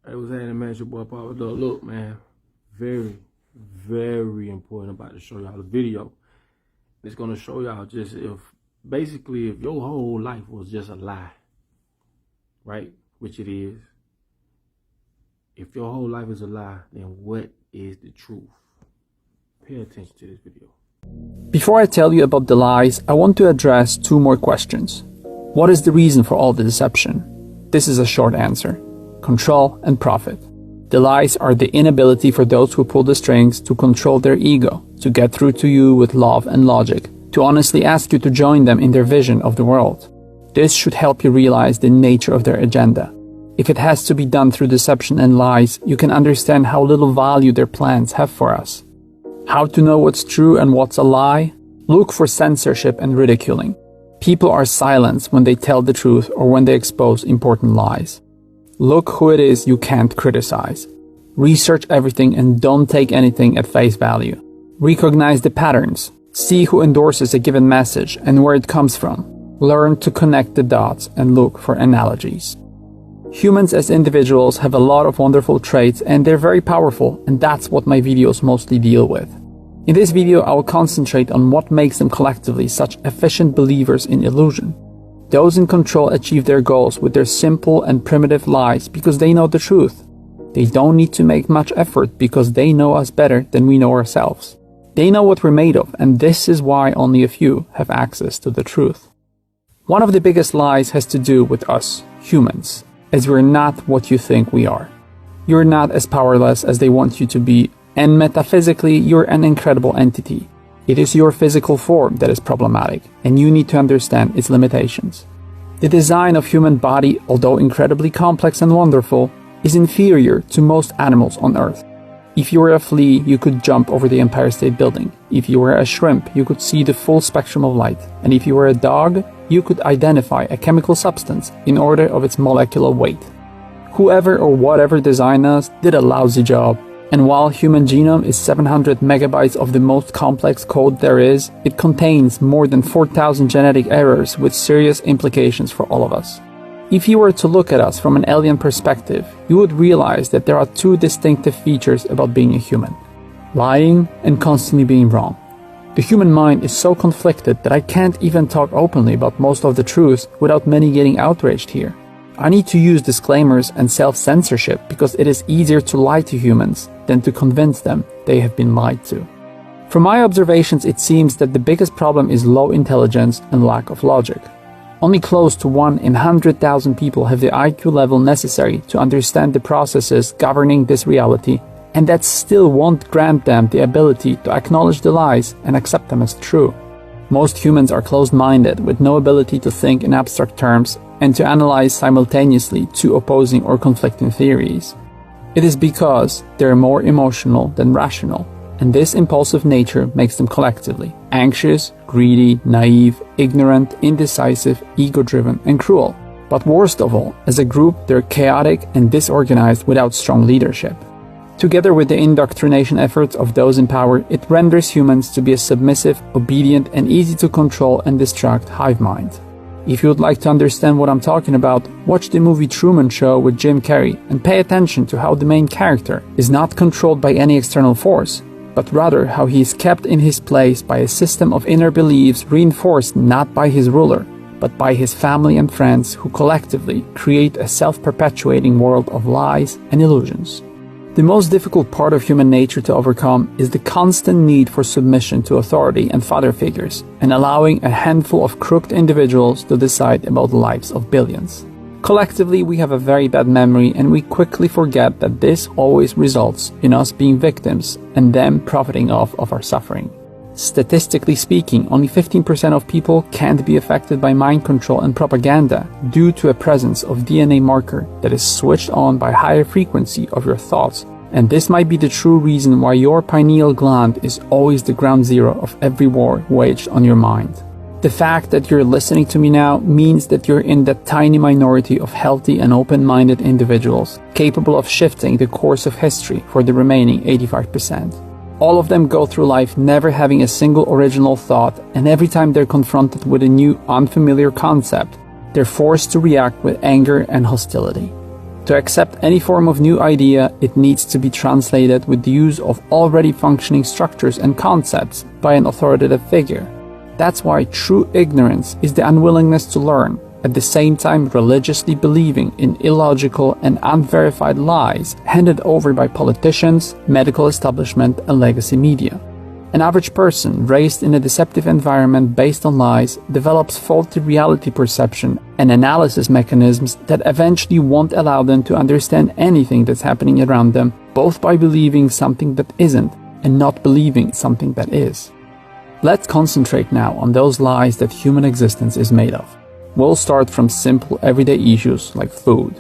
Hey, what's happening, man? It's your boy Papa Dog. Look, man, very, very important. I'm about to show y'all the video. It's gonna show y'all just if your whole life was just a lie, right? Which it is. If your whole life is a lie, then what is the truth? Pay attention to this video. Before I tell you about the lies, I want to address two more questions. What is the reason for all the deception? This is a short answer. Control and profit. The lies are the inability for those who pull the strings to control their ego, to get through to you with love and logic, to honestly ask you to join them in their vision of the world. This should help you realize the nature of their agenda. If it has to be done through deception and lies, you can understand how little value their plans have for us. How to know what's true and what's a lie? Look for censorship and ridiculing. People are silenced when they tell the truth or when they expose important lies. Look who it is you can't criticize. Research everything and don't take anything at face value. Recognize the patterns. See who endorses a given message and where it comes from. Learn to connect the dots and look for analogies. Humans as individuals have a lot of wonderful traits and they're very powerful, and that's what my videos mostly deal with. In this video, I will concentrate on what makes them collectively such efficient believers in illusion. Those in control achieve their goals with their simple and primitive lies because they know the truth. They don't need to make much effort because they know us better than we know ourselves. They know what we're made of, and this is why only a few have access to the truth. One of the biggest lies has to do with us, humans, as we're not what you think we are. You're not as powerless as they want you to be, and metaphysically, you're an incredible entity. It is your physical form that is problematic, and you need to understand its limitations. The design of human body, although incredibly complex and wonderful, is inferior to most animals on Earth. If you were a flea, you could jump over the Empire State Building. If you were a shrimp, you could see the full spectrum of light. And if you were a dog, you could identify a chemical substance in order of its molecular weight. Whoever or whatever designed us did a lousy job. And while human genome is 700 megabytes of the most complex code there is, it contains more than 4,000 genetic errors with serious implications for all of us. If you were to look at us from an alien perspective, you would realize that there are two distinctive features about being a human: lying and constantly being wrong. The human mind is so conflicted that I can't even talk openly about most of the truths without many getting outraged here. I need to use disclaimers and self-censorship because it is easier to lie to humans than to convince them they have been lied to. From my observations, it seems that the biggest problem is low intelligence and lack of logic. Only close to 1 in 100,000 people have the IQ level necessary to understand the processes governing this reality, and that still won't grant them the ability to acknowledge the lies and accept them as true. Most humans are closed-minded with no ability to think in abstract terms and to analyze simultaneously two opposing or conflicting theories. It is because they are more emotional than rational, and this impulsive nature makes them collectively anxious, greedy, naive, ignorant, indecisive, ego-driven, and cruel. But worst of all, as a group, they're chaotic and disorganized without strong leadership. Together with the indoctrination efforts of those in power, it renders humans to be a submissive, obedient, and easy to control and distract hive mind. If you would like to understand what I'm talking about, watch the movie Truman Show with Jim Carrey and pay attention to how the main character is not controlled by any external force, but rather how he is kept in his place by a system of inner beliefs reinforced not by his ruler, but by his family and friends who collectively create a self-perpetuating world of lies and illusions. The most difficult part of human nature to overcome is the constant need for submission to authority and father figures, and allowing a handful of crooked individuals to decide about the lives of billions. Collectively, we have a very bad memory, and we quickly forget that this always results in us being victims and them profiting off of our suffering. Statistically speaking, only 15% of people can't be affected by mind control and propaganda due to a presence of DNA marker that is switched on by higher frequency of your thoughts, and this might be the true reason why your pineal gland is always the ground zero of every war waged on your mind. The fact that you're listening to me now means that you're in that tiny minority of healthy and open-minded individuals capable of shifting the course of history for the remaining 85%. All of them go through life never having a single original thought, and every time they're confronted with a new, unfamiliar concept, they're forced to react with anger and hostility. To accept any form of new idea, it needs to be translated with the use of already functioning structures and concepts by an authoritative figure. That's why true ignorance is the unwillingness to learn, at the same time religiously believing in illogical and unverified lies handed over by politicians, medical establishment, and legacy media. An average person raised in a deceptive environment based on lies develops faulty reality perception and analysis mechanisms that eventually won't allow them to understand anything that's happening around them, both by believing something that isn't and not believing something that is. Let's concentrate now on those lies that human existence is made of. We'll start from simple everyday issues like food.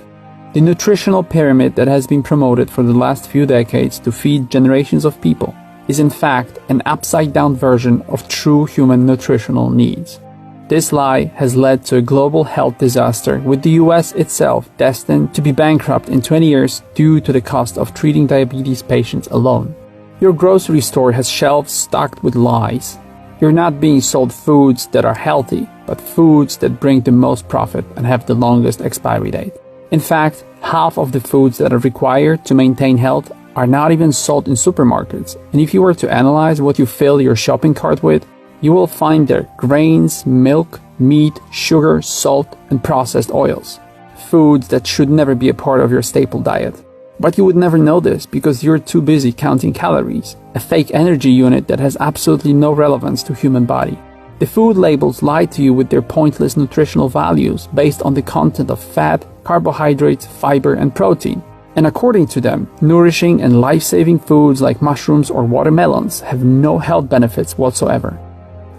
The nutritional pyramid that has been promoted for the last few decades to feed generations of people is in fact an upside-down version of true human nutritional needs. This lie has led to a global health disaster, with the US itself destined to be bankrupt in 20 years due to the cost of treating diabetes patients alone. Your grocery store has shelves stocked with lies. You're not being sold foods that are healthy, but foods that bring the most profit and have the longest expiry date. In fact, half of the foods that are required to maintain health are not even sold in supermarkets, and if you were to analyze what you fill your shopping cart with, you will find there grains, milk, meat, sugar, salt, and processed oils. Foods that should never be a part of your staple diet. But you would never know this because you're too busy counting calories, a fake energy unit that has absolutely no relevance to human body. The food labels lie to you with their pointless nutritional values based on the content of fat, carbohydrates, fiber, and protein. And according to them, nourishing and life-saving foods like mushrooms or watermelons have no health benefits whatsoever.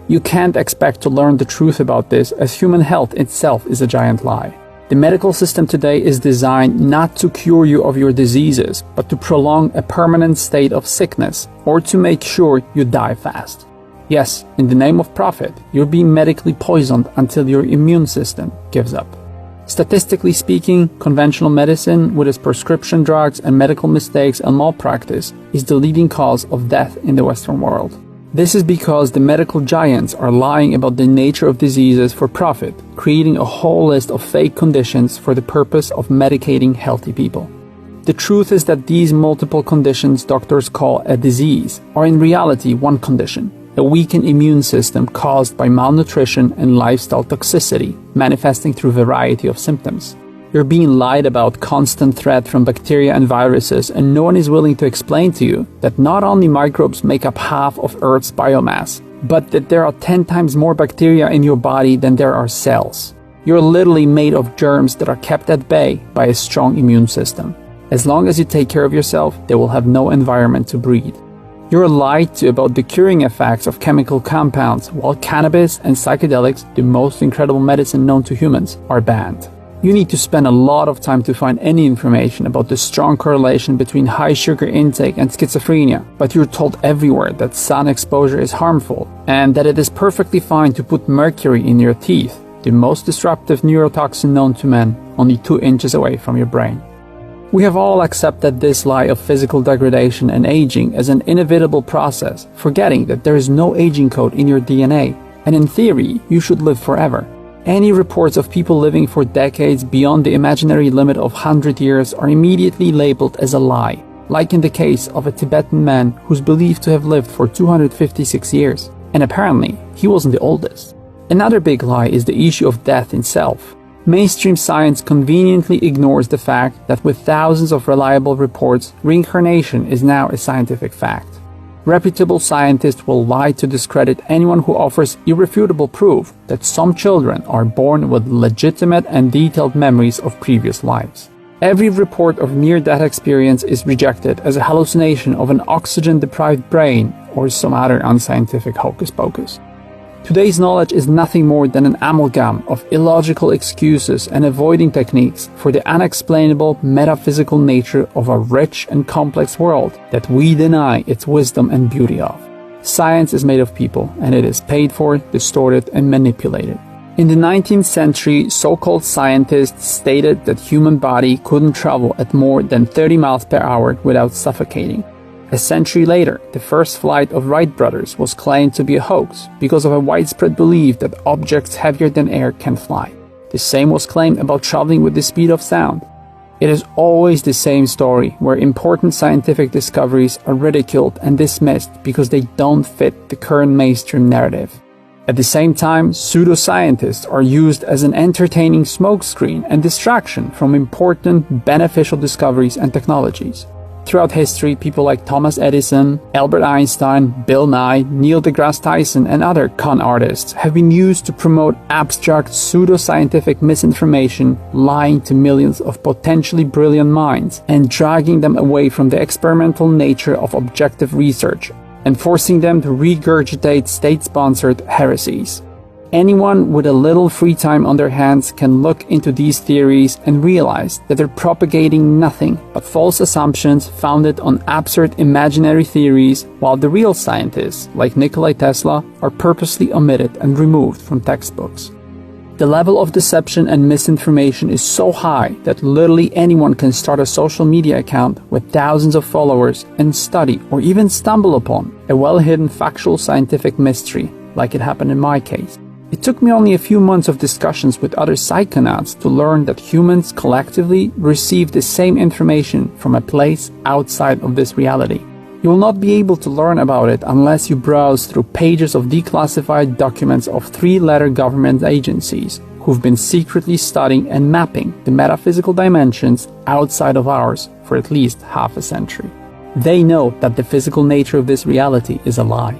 You can't expect to learn the truth about this, as human health itself is a giant lie. The medical system today is designed not to cure you of your diseases, but to prolong a permanent state of sickness or to make sure you die fast. Yes, in the name of profit, you're being medically poisoned until your immune system gives up. Statistically speaking, conventional medicine, with its prescription drugs and medical mistakes and malpractice, is the leading cause of death in the Western world. This is because the medical giants are lying about the nature of diseases for profit, creating a whole list of fake conditions for the purpose of medicating healthy people. The truth is that these multiple conditions doctors call a disease are in reality one condition: a weakened immune system caused by malnutrition and lifestyle toxicity, manifesting through a variety of symptoms. You're being lied about constant threat from bacteria and viruses, and no one is willing to explain to you that not only microbes make up half of Earth's biomass, but that there are 10 times more bacteria in your body than there are cells. You're literally made of germs that are kept at bay by a strong immune system. As long as you take care of yourself, they will have no environment to breed. You're lied to about the curing effects of chemical compounds, while cannabis and psychedelics, the most incredible medicine known to humans, are banned. You need to spend a lot of time to find any information about the strong correlation between high sugar intake and schizophrenia, but you're told everywhere that sun exposure is harmful and that it is perfectly fine to put mercury in your teeth, the most disruptive neurotoxin known to man, only 2 inches away from your brain. We have all accepted this lie of physical degradation and aging as an inevitable process, forgetting that there is no aging code in your DNA, and in theory, you should live forever. Any reports of people living for decades beyond the imaginary limit of 100 years are immediately labeled as a lie, like in the case of a Tibetan man who's believed to have lived for 256 years, and apparently he wasn't the oldest. Another big lie is the issue of death itself. Mainstream science conveniently ignores the fact that with thousands of reliable reports, reincarnation is now a scientific fact. Reputable scientists will lie to discredit anyone who offers irrefutable proof that some children are born with legitimate and detailed memories of previous lives. Every report of near-death experience is rejected as a hallucination of an oxygen-deprived brain or some other unscientific hocus-pocus. Today's knowledge is nothing more than an amalgam of illogical excuses and avoiding techniques for the unexplainable metaphysical nature of a rich and complex world that we deny its wisdom and beauty of. Science is made of people, and it is paid for, distorted, and manipulated. In the 19th century, so-called scientists stated that human body couldn't travel at more than 30 miles per hour without suffocating. A century later, the first flight of Wright brothers was claimed to be a hoax because of a widespread belief that objects heavier than air can fly. The same was claimed about traveling with the speed of sound. It is always the same story, where important scientific discoveries are ridiculed and dismissed because they don't fit the current mainstream narrative. At the same time, pseudoscientists are used as an entertaining smokescreen and distraction from important, beneficial discoveries and technologies. Throughout history, people like Thomas Edison, Albert Einstein, Bill Nye, Neil deGrasse Tyson, and other con artists have been used to promote abstract pseudoscientific misinformation, lying to millions of potentially brilliant minds and dragging them away from the experimental nature of objective research and forcing them to regurgitate state-sponsored heresies. Anyone with a little free time on their hands can look into these theories and realize that they're propagating nothing but false assumptions founded on absurd imaginary theories, while the real scientists, like Nikola Tesla, are purposely omitted and removed from textbooks. The level of deception and misinformation is so high that literally anyone can start a social media account with thousands of followers and study or even stumble upon a well-hidden factual scientific mystery, like it happened in my case. It took me only a few months of discussions with other psychonauts to learn that humans collectively receive the same information from a place outside of this reality. You will not be able to learn about it unless you browse through pages of declassified documents of 3-letter government agencies who've been secretly studying and mapping the metaphysical dimensions outside of ours for at least half a century. They know that the physical nature of this reality is a lie.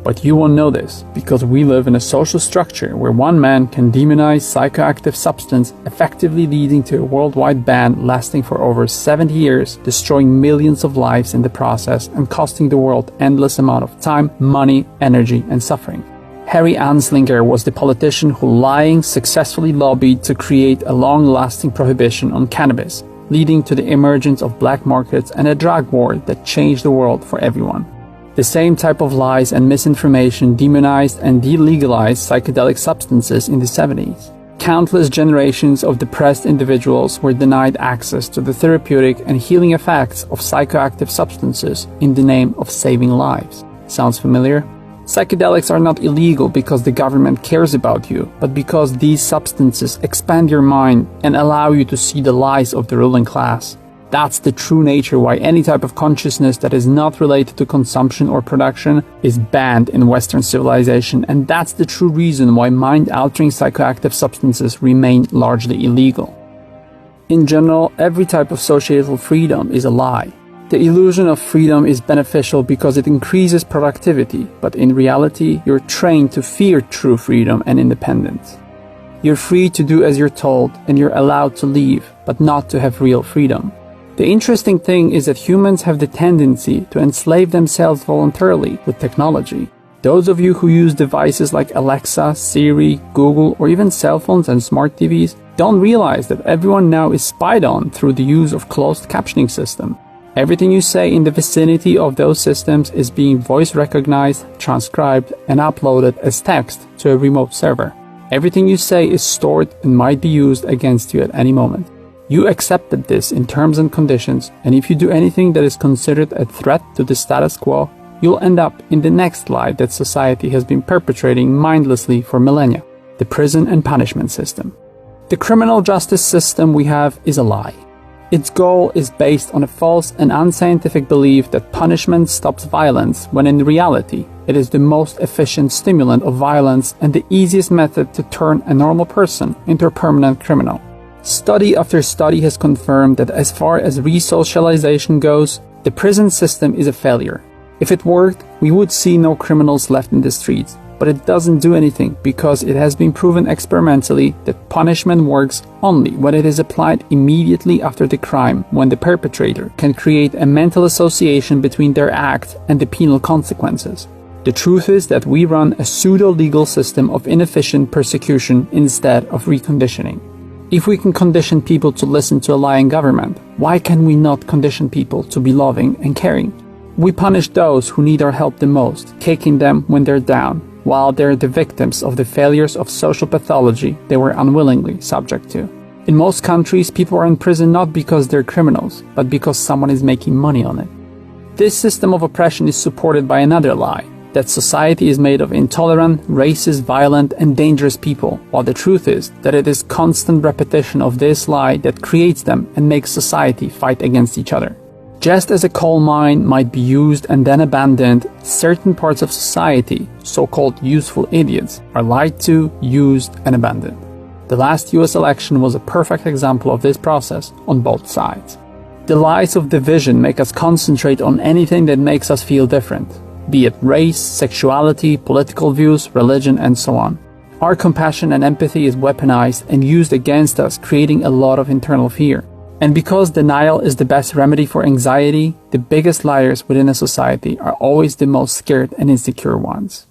But you won't know this because we live in a social structure where one man can demonize psychoactive substance, effectively leading to a worldwide ban lasting for over 70 years, destroying millions of lives in the process and costing the world endless amount of time, money, energy, and suffering. Harry Anslinger was the politician who lying successfully lobbied to create a long-lasting prohibition on cannabis, leading to the emergence of black markets and a drug war that changed the world for everyone. The same type of lies and misinformation demonized and delegalized psychedelic substances in the 70s. Countless generations of depressed individuals were denied access to the therapeutic and healing effects of psychoactive substances in the name of saving lives. Sounds familiar? Psychedelics are not illegal because the government cares about you, but because these substances expand your mind and allow you to see the lies of the ruling class. That's the true nature why any type of consciousness that is not related to consumption or production is banned in Western civilization, and that's the true reason why mind-altering psychoactive substances remain largely illegal. In general, every type of societal freedom is a lie. The illusion of freedom is beneficial because it increases productivity, but in reality, you're trained to fear true freedom and independence. You're free to do as you're told, and you're allowed to leave, but not to have real freedom. The interesting thing is that humans have the tendency to enslave themselves voluntarily with technology. Those of you who use devices like Alexa, Siri, Google, or even cell phones and smart TVs don't realize that everyone now is spied on through the use of closed captioning system. Everything you say in the vicinity of those systems is being voice recognized, transcribed, and uploaded as text to a remote server. Everything you say is stored and might be used against you at any moment. You accepted this in terms and conditions, and if you do anything that is considered a threat to the status quo, you'll end up in the next lie that society has been perpetrating mindlessly for millennia: the prison and punishment system. The criminal justice system we have is a lie. Its goal is based on a false and unscientific belief that punishment stops violence, when in reality, it is the most efficient stimulant of violence and the easiest method to turn a normal person into a permanent criminal. Study after study has confirmed that as far as resocialization goes, the prison system is a failure. If it worked, we would see no criminals left in the streets, but it doesn't do anything because it has been proven experimentally that punishment works only when it is applied immediately after the crime, when the perpetrator can create a mental association between their act and the penal consequences. The truth is that we run a pseudo-legal system of inefficient persecution instead of reconditioning. If we can condition people to listen to a lying government, why can we not condition people to be loving and caring? We punish those who need our help the most, kicking them when they're down, while they're the victims of the failures of social pathology they were unwillingly subject to. In most countries, people are in prison not because they're criminals, but because someone is making money on it. This system of oppression is supported by another lie, that society is made of intolerant, racist, violent, and dangerous people, while the truth is that it is constant repetition of this lie that creates them and makes society fight against each other. Just as a coal mine might be used and then abandoned, certain parts of society, so-called useful idiots, are lied to, used, and abandoned. The last US election was a perfect example of this process on both sides. The lies of division make us concentrate on anything that makes us feel different, be it race, sexuality, political views, religion, and so on. Our compassion and empathy is weaponized and used against us, creating a lot of internal fear. And because denial is the best remedy for anxiety, the biggest liars within a society are always the most scared and insecure ones.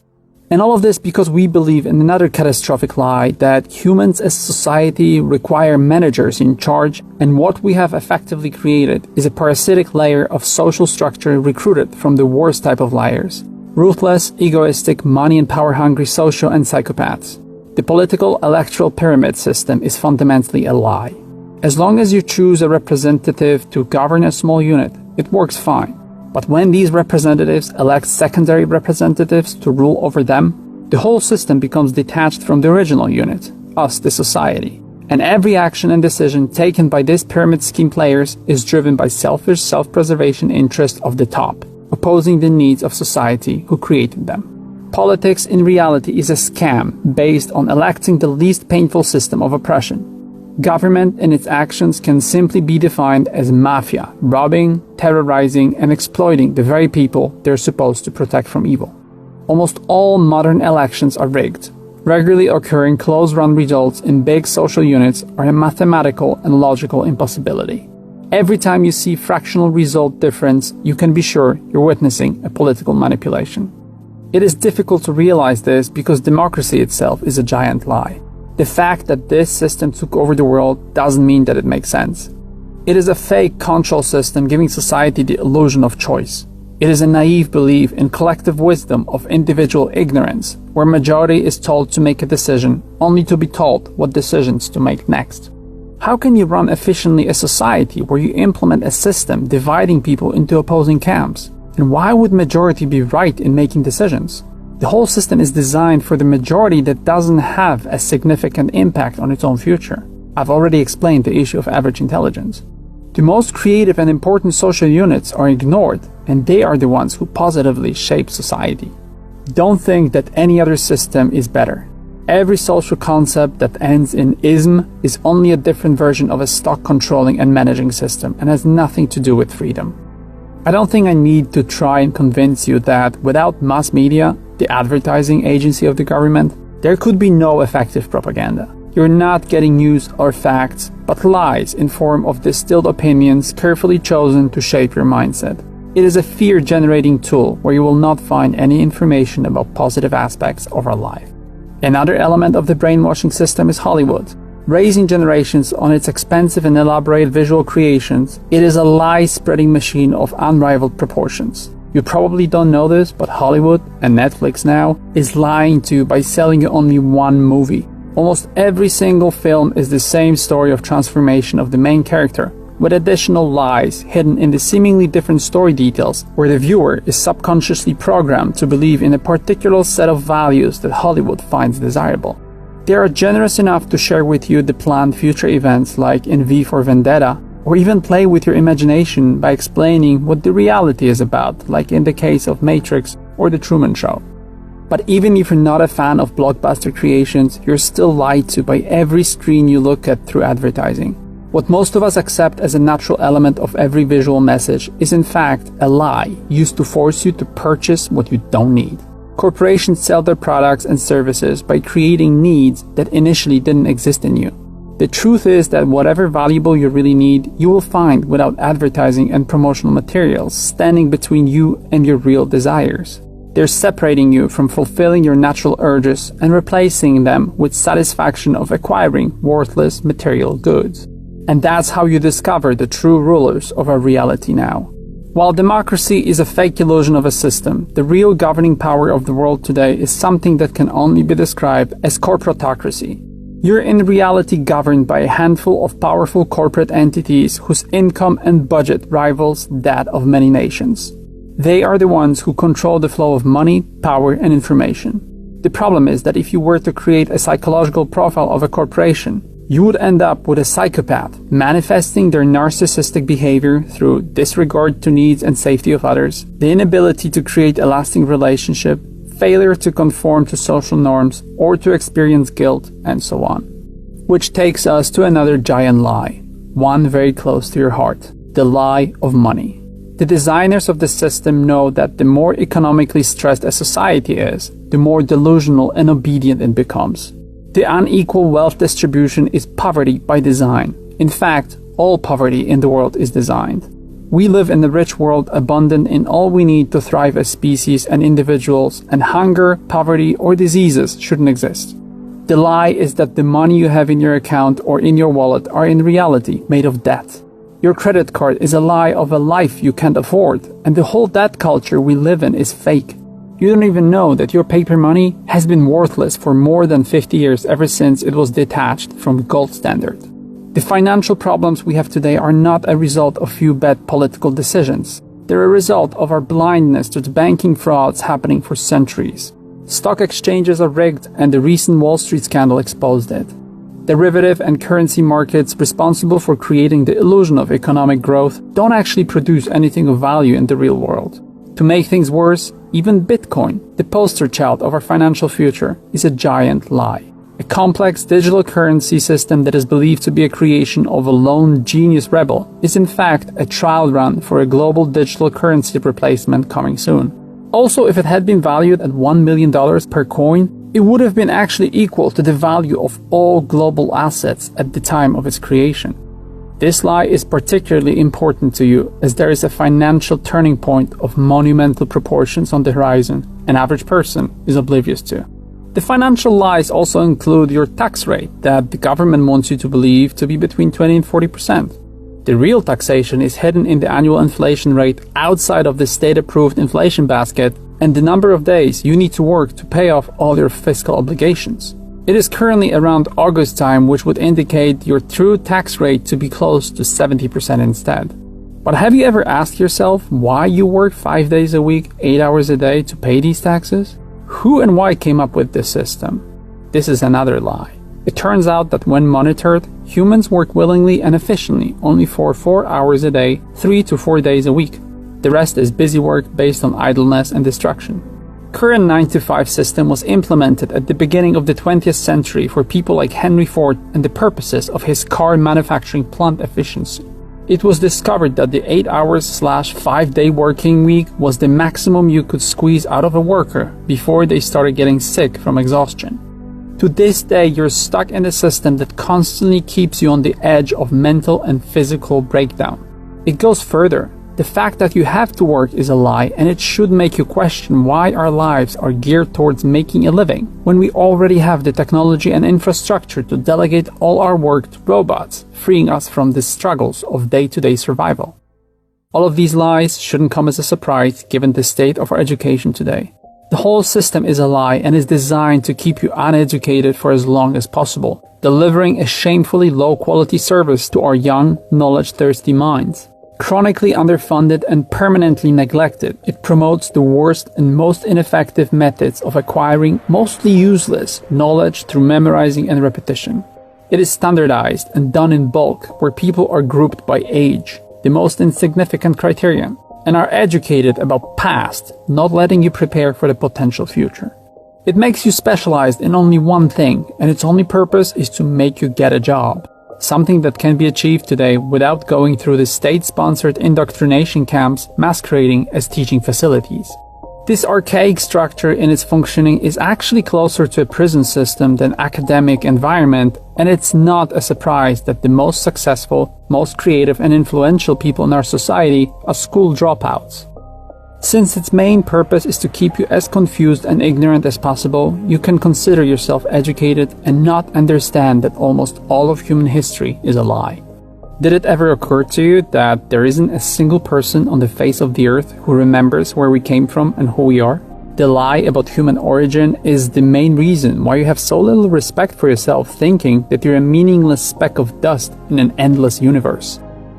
And all of this because we believe in another catastrophic lie that humans as society require managers in charge, and what we have effectively created is a parasitic layer of social structure recruited from the worst type of liars. Ruthless, egoistic, money and power-hungry socio and psychopaths. The political electoral pyramid system is fundamentally a lie. As long as you choose a representative to govern a small unit, it works fine. But when these representatives elect secondary representatives to rule over them, the whole system becomes detached from the original unit, us, the society. And every action and decision taken by this pyramid scheme players is driven by selfish self-preservation interests of the top, opposing the needs of society who created them. Politics in reality is a scam based on electing the least painful system of oppression. Government and its actions can simply be defined as mafia, robbing, terrorizing, and exploiting the very people they're supposed to protect from evil. Almost all modern elections are rigged. Regularly occurring close-run results in big social units are a mathematical and logical impossibility. Every time you see fractional result difference, you can be sure you're witnessing a political manipulation. It is difficult to realize this because democracy itself is a giant lie. The fact that this system took over the world doesn't mean that it makes sense. It is a fake control system giving society the illusion of choice. It is a naive belief in collective wisdom of individual ignorance, where majority is told to make a decision only to be told what decisions to make next. How can you run efficiently a society where you implement a system dividing people into opposing camps? And why would majority be right in making decisions? The whole system is designed for the majority that doesn't have a significant impact on its own future. I've already explained the issue of average intelligence. The most creative and important social units are ignored, and they are the ones who positively shape society. Don't think that any other system is better. Every social concept that ends in ism is only a different version of a stock controlling and managing system and has nothing to do with freedom. I don't think I need to try and convince you that without mass media, the advertising agency of the government, there could be no effective propaganda. You're not getting news or facts, but lies in form of distilled opinions carefully chosen to shape your mindset. It is a fear-generating tool where you will not find any information about positive aspects of our life. Another element of the brainwashing system is Hollywood. Raising generations on its expensive and elaborate visual creations, it is a lie-spreading machine of unrivaled proportions. You probably don't know this, but Hollywood, and Netflix now, is lying to you by selling you only one movie. Almost every single film is the same story of transformation of the main character, with additional lies hidden in the seemingly different story details, where the viewer is subconsciously programmed to believe in a particular set of values that Hollywood finds desirable. They are generous enough to share with you the planned future events like in V for Vendetta, or even play with your imagination by explaining what the reality is about, like in the case of Matric or The Truman Show. But even if you're not a fan of blockbuster creations, you're still lied to by every screen you look at through advertising. What most of us accept as a natural element of every visual message is in fact a lie used to force you to purchase what you don't need. Corporations sell their products and services by creating needs that initially didn't exist in you. The truth is that whatever valuable you really need, you will find without advertising and promotional materials standing between you and your real desires. They're separating you from fulfilling your natural urges and replacing them with satisfaction of acquiring worthless material goods. And that's how you discover the true rulers of our reality now. While democracy is a fake illusion of a system, the real governing power of the world today is something that can only be described as corporatocracy. You're in reality governed by a handful of powerful corporate entities whose income and budget rivals that of many nations. They are the ones who control the flow of money, power, and information. The problem is that if you were to create a psychological profile of a corporation, you would end up with a psychopath manifesting their narcissistic behavior through disregard to needs and safety of others, the inability to create a lasting relationship, failure to conform to social norms or to experience guilt, and so on. Which takes us to another giant lie, one very close to your heart, the lie of money. The designers of the system know that the more economically stressed a society is, the more delusional and obedient it becomes. The unequal wealth distribution is poverty by design. In fact, all poverty in the world is designed. We live in a rich world abundant in all we need to thrive as species and individuals, and hunger, poverty, or diseases shouldn't exist. The lie is that the money you have in your account or in your wallet are in reality made of debt. Your credit card is a lie of a life you can't afford, and the whole debt culture we live in is fake. You don't even know that your paper money has been worthless for more than 50 years ever since it was detached from gold standard. The financial problems we have today are not a result of few bad political decisions. They're a result of our blindness to the banking frauds happening for centuries. Stock exchanges are rigged, and the recent Wall Street scandal exposed it. Derivative and currency markets responsible for creating the illusion of economic growth don't actually produce anything of value in the real world. To make things worse, even Bitcoin, the poster child of our financial future, is a giant lie. A complex digital currency system that is believed to be a creation of a lone genius rebel is in fact a trial run for a global digital currency replacement coming soon. Also, if it had been valued at $1 million per coin, it would have been actually equal to the value of all global assets at the time of its creation. This lie is particularly important to you as there is a financial turning point of monumental proportions on the horizon an average person is oblivious to. The financial lies also include your tax rate that the government wants you to believe to be between 20 and 40%. The real taxation is hidden in the annual inflation rate outside of the state-approved inflation basket and the number of days you need to work to pay off all your fiscal obligations. It is currently around August time, which would indicate your true tax rate to be close to 70% instead. But have you ever asked yourself why you work 5 days a week, 8 hours a day to pay these taxes? Who and why came up with this system? This is another lie. It turns out that when monitored, humans work willingly and efficiently only for 4 hours a day, 3 to 4 days a week. The rest is busy work based on idleness and distraction. Current 9-to-5 system was implemented at the beginning of the 20th century for people like Henry Ford and the purposes of his car manufacturing plant efficiency. It was discovered that the 8 hours/5 day working week was the maximum you could squeeze out of a worker before they started getting sick from exhaustion. To this day, you're stuck in a system that constantly keeps you on the edge of mental and physical breakdown. It goes further. The fact that you have to work is a lie, and it should make you question why our lives are geared towards making a living when we already have the technology and infrastructure to delegate all our work to robots, freeing us from the struggles of day-to-day survival. All of these lies shouldn't come as a surprise given the state of our education today. The whole system is a lie and is designed to keep you uneducated for as long as possible, delivering a shamefully low-quality service to our young, knowledge-thirsty minds. Chronically underfunded and permanently neglected, it promotes the worst and most ineffective methods of acquiring mostly useless knowledge through memorizing and repetition. It is standardized and done in bulk, where people are grouped by age, the most insignificant criterion, and are educated about past, not letting you prepare for the potential future. It makes you specialized in only one thing, and its only purpose is to make you get a job. Something that can be achieved today without going through the state-sponsored indoctrination camps masquerading as teaching facilities. This archaic structure in its functioning is actually closer to a prison system than academic environment, and it's not a surprise that the most successful, most creative and influential people in our society are school dropouts. Since its main purpose is to keep you as confused and ignorant as possible, you can consider yourself educated and not understand that almost all of human history is a lie. Did it ever occur to you that there isn't a single person on the face of the earth who remembers where we came from and who we are? The lie about human origin is the main reason why you have so little respect for yourself, thinking that you're a meaningless speck of dust in an endless universe.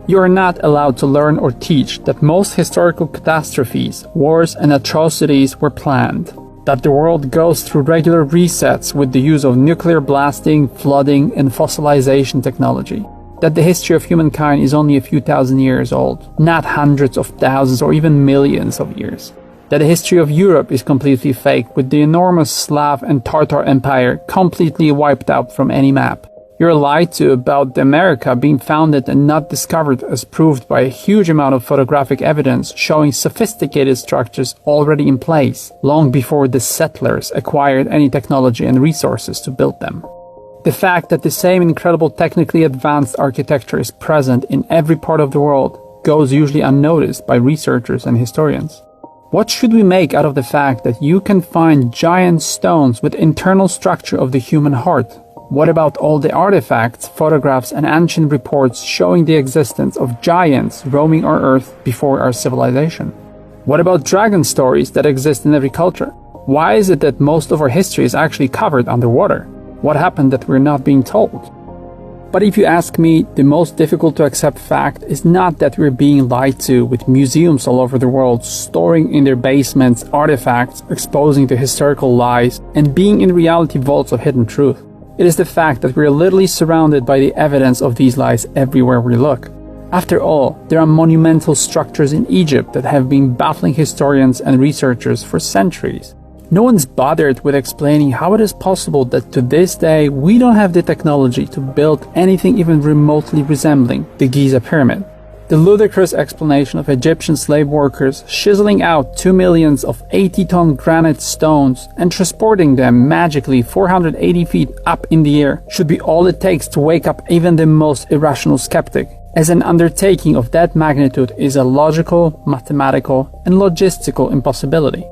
You are not allowed to learn or teach that most historical catastrophes, wars, and atrocities were planned. That the world goes through regular resets with the use of nuclear blasting, flooding, and fossilization technology. That the history of humankind is only a few thousand years old, not hundreds of thousands or even millions of years. That the history of Europe is completely fake, with the enormous Slav and Tartar Empire completely wiped out from any map. You're lied to about America being founded and not discovered, as proved by a huge amount of photographic evidence showing sophisticated structures already in place, long before the settlers acquired any technology and resources to build them. The fact that the same incredible technically advanced architecture is present in every part of the world goes usually unnoticed by researchers and historians. What should we make out of the fact that you can find giant stones with internal structure of the human heart? What about all the artifacts, photographs, and ancient reports showing the existence of giants roaming our Earth before our civilization? What about dragon stories that exist in every culture? Why is it that most of our history is actually covered underwater? What happened that we're not being told? But if you ask me, the most difficult to accept fact is not that we're being lied to, with museums all over the world storing in their basements artifacts exposing the historical lies and being in reality vaults of hidden truth. It is the fact that we are literally surrounded by the evidence of these lies everywhere we look. After all, there are monumental structures in Egypt that have been baffling historians and researchers for centuries. No one's bothered with explaining how it is possible that to this day we don't have the technology to build anything even remotely resembling the Giza Pyramid. The ludicrous explanation of Egyptian slave workers chiseling out 2 million of 80-ton granite stones and transporting them magically 480 feet up in the air should be all it takes to wake up even the most irrational skeptic, as an undertaking of that magnitude is a logical, mathematical, and logistical impossibility.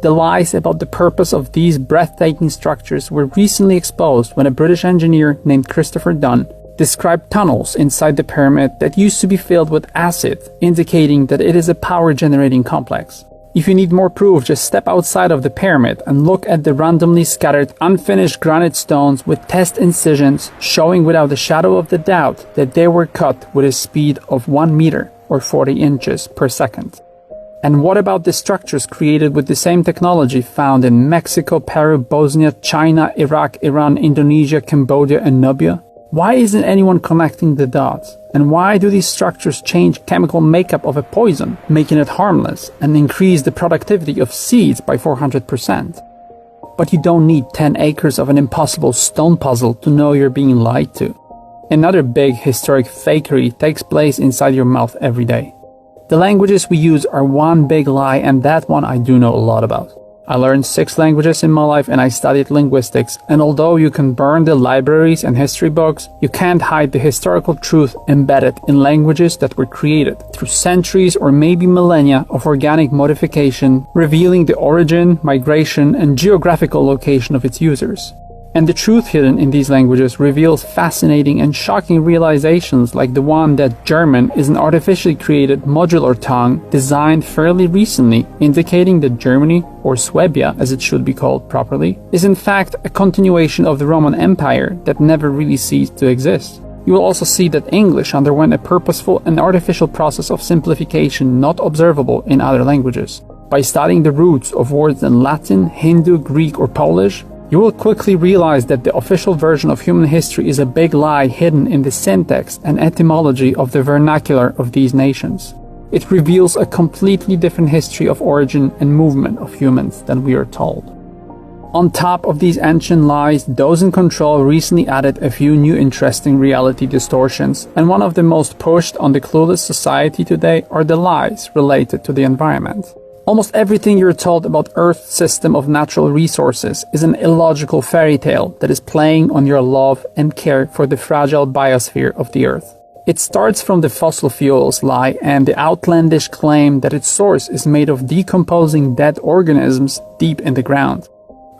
The lies about the purpose of these breathtaking structures were recently exposed when a British engineer named Christopher Dunn described tunnels inside the pyramid that used to be filled with acid, indicating that it is a power-generating complex. If you need more proof, just step outside of the pyramid and look at the randomly scattered unfinished granite stones with test incisions showing without a shadow of the doubt that they were cut with a speed of 1 meter or 40 inches per second. And what about the structures created with the same technology found in Mexico, Peru, Bosnia, China, Iraq, Iran, Indonesia, Cambodia, and Nubia? Why isn't anyone connecting the dots? And why do these structures change chemical makeup of a poison, making it harmless, and increase the productivity of seeds by 400%? But you don't need 10 acres of an impossible stone puzzle to know you're being lied to. Another big historic fakery takes place inside your mouth every day. The languages we use are one big lie, and that one I do know a lot about. I learned 6 languages in my life and I studied linguistics, and although you can burn the libraries and history books, you can't hide the historical truth embedded in languages that were created through centuries or maybe millennia of organic modification, revealing the origin, migration, and geographical location of its users. And the truth hidden in these languages reveals fascinating and shocking realizations, like the one that German is an artificially created modular tongue designed fairly recently, indicating that Germany, or Swabia as it should be called properly, is in fact a continuation of the Roman Empire that never really ceased to exist. You will also see that English underwent a purposeful and artificial process of simplification not observable in other languages. By studying the roots of words in Latin, Hindu, Greek, or Polish, you will quickly realize that the official version of human history is a big lie hidden in the syntax and etymology of the vernacular of these nations. It reveals a completely different history of origin and movement of humans than we are told. On top of these ancient lies, those in control recently added a few new interesting reality distortions, and one of the most pushed on the clueless society today are the lies related to the environment. Almost everything you're told about Earth's system of natural resources is an illogical fairy tale that is playing on your love and care for the fragile biosphere of the Earth. It starts from the fossil fuels lie and the outlandish claim that its source is made of decomposing dead organisms deep in the ground.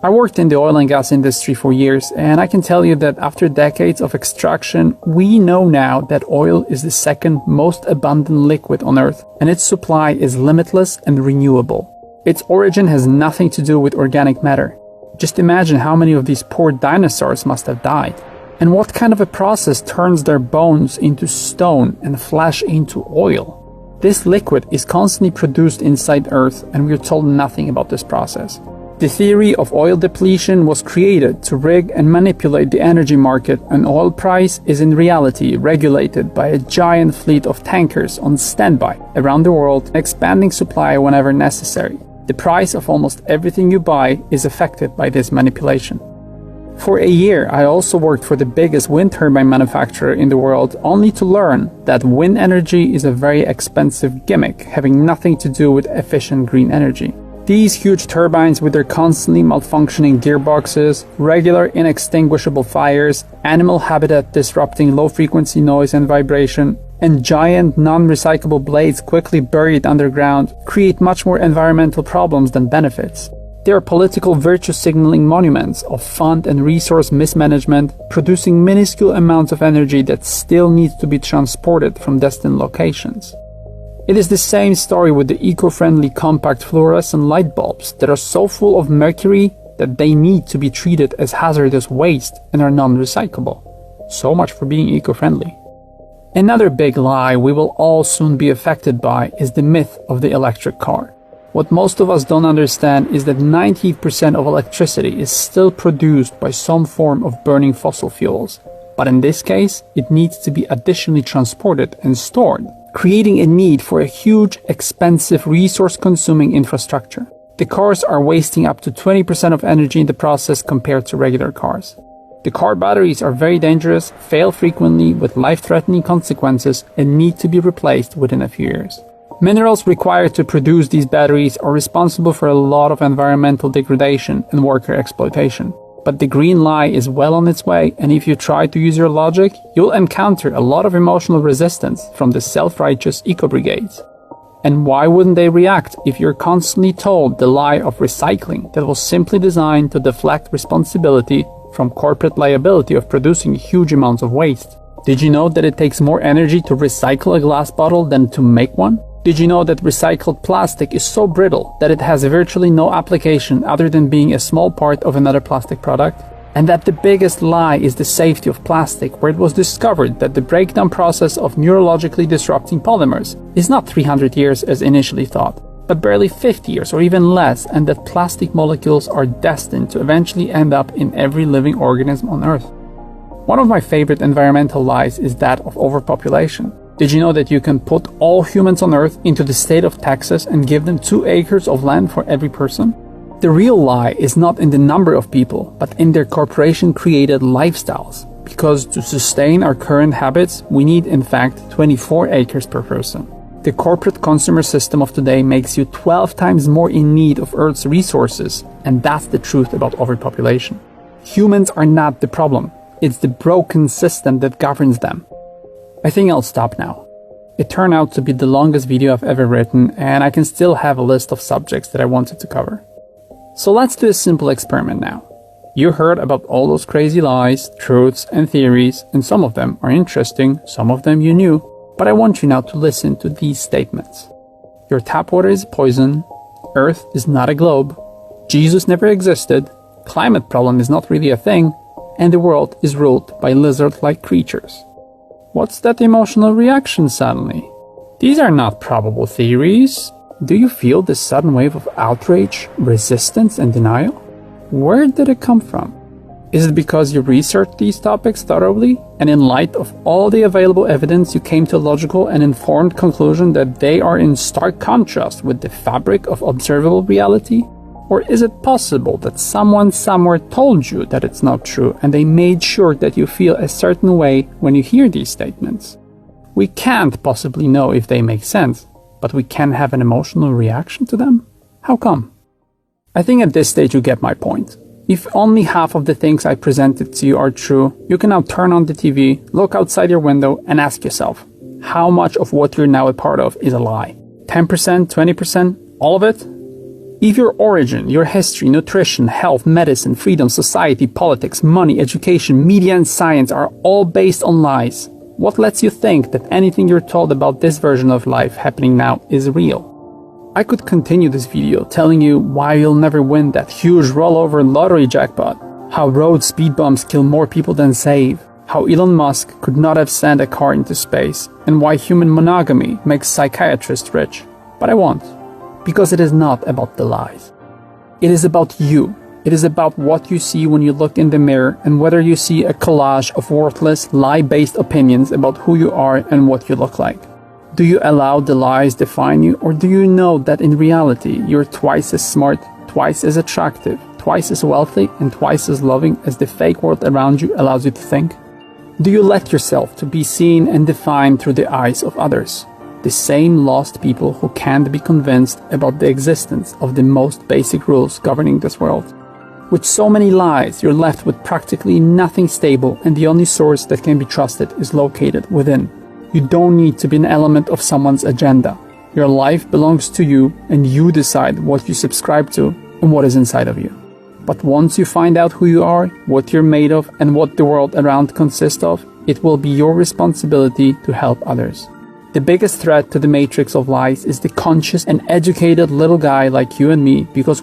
I worked in the oil and gas industry for years, and I can tell you that after decades of extraction, we know now that oil is the second most abundant liquid on Earth, and its supply is limitless and renewable. Its origin has nothing to do with organic matter. Just imagine how many of these poor dinosaurs must have died. And what kind of a process turns their bones into stone and flesh into oil? This liquid is constantly produced inside Earth, and we are told nothing about this process. The theory of oil depletion was created to rig and manipulate the energy market, and oil price is in reality regulated by a giant fleet of tankers on standby around the world, expanding supply whenever necessary. The price of almost everything you buy is affected by this manipulation. For a year, I also worked for the biggest wind turbine manufacturer in the world, only to learn that wind energy is a very expensive gimmick, having nothing to do with efficient green energy. These huge turbines with their constantly malfunctioning gearboxes, regular inextinguishable fires, animal habitat disrupting low-frequency noise and vibration, and giant non-recyclable blades quickly buried underground create much more environmental problems than benefits. They are political virtue signaling monuments of fund and resource mismanagement, producing minuscule amounts of energy that still needs to be transported from destined locations. It is the same story with the eco-friendly compact fluorescent light bulbs that are so full of mercury that they need to be treated as hazardous waste and are non-recyclable. So much for being eco-friendly. Another big lie we will all soon be affected by is the myth of the electric car. What most of us don't understand is that 90% of electricity is still produced by some form of burning fossil fuels. But in this case, it needs to be additionally transported and stored, creating a need for a huge, expensive, resource-consuming infrastructure. The cars are wasting up to 20% of energy in the process compared to regular cars. The car batteries are very dangerous, fail frequently with life-threatening consequences, and need to be replaced within a few years. Minerals required to produce these batteries are responsible for a lot of environmental degradation and worker exploitation. But the green lie is well on its way, and if you try to use your logic, you'll encounter a lot of emotional resistance from the self-righteous eco-brigades. And why wouldn't they react if you're constantly told the lie of recycling that was simply designed to deflect responsibility from corporate liability of producing huge amounts of waste? Did you know that it takes more energy to recycle a glass bottle than to make one? Did you know that recycled plastic is so brittle that it has virtually no application other than being a small part of another plastic product? And that the biggest lie is the safety of plastic, where it was discovered that the breakdown process of neurologically disrupting polymers is not 300 years as initially thought, but barely 50 years or even less, and that plastic molecules are destined to eventually end up in every living organism on Earth. One of my favorite environmental lies is that of overpopulation. Did you know that you can put all humans on Earth into the state of Texas and give them 2 acres of land for every person? The real lie is not in the number of people, but in their corporation-created lifestyles. Because to sustain our current habits, we need in fact 24 acres per person. The corporate consumer system of today makes you 12 times more in need of Earth's resources, and that's the truth about overpopulation. Humans are not the problem. It's the broken system that governs them. I think I'll stop now. It turned out to be the longest video I've ever written, and I can still have a list of subjects that I wanted to cover. So let's do a simple experiment now. You heard about all those crazy lies, truths, and theories, and some of them are interesting, some of them you knew, but I want you now to listen to these statements. Your tap water is poison, Earth is not a globe, Jesus never existed, climate problem is not really a thing, and the world is ruled by lizard-like creatures. What's that emotional reaction suddenly? These are not probable theories. Do you feel this sudden wave of outrage, resistance, and denial? Where did it come from? Is it because you researched these topics thoroughly, and in light of all the available evidence you came to a logical and informed conclusion that they are in stark contrast with the fabric of observable reality? Or is it possible that someone somewhere told you that it's not true and they made sure that you feel a certain way when you hear these statements? We can't possibly know if they make sense, but we can have an emotional reaction to them? How come? I think at this stage you get my point. If only half of the things I presented to you are true, you can now turn on the TV, look outside your window and ask yourself, how much of what you're now a part of is a lie? 10%, 20%, all of it? If your origin, your history, nutrition, health, medicine, freedom, society, politics, money, education, media and science are all based on lies, what lets you think that anything you're told about this version of life happening now is real? I could continue this video telling you why you'll never win that huge rollover lottery jackpot, how road speed bumps kill more people than save, how Elon Musk could not have sent a car into space, and why human monogamy makes psychiatrists rich. But I won't, because it is not about the lies. It is about you. It is about what you see when you look in the mirror, and whether you see a collage of worthless, lie-based opinions about who you are and what you look like. Do you allow the lies define you, or do you know that in reality you're twice as smart, twice as attractive, twice as wealthy, and twice as loving as the fake world around you allows you to think? Do you let yourself to be seen and defined through the eyes of others? The same lost people who can't be convinced about the existence of the most basic rules governing this world. With so many lies, you're left with practically nothing stable, and the only source that can be trusted is located within. You don't need to be an element of someone's agenda. Your life belongs to you, and you decide what you subscribe to and what is inside of you. But once you find out who you are, what you're made of, and what the world around consists of, it will be your responsibility to help others. The biggest threat to the matrix of lies is the conscious and educated little guy like you and me, because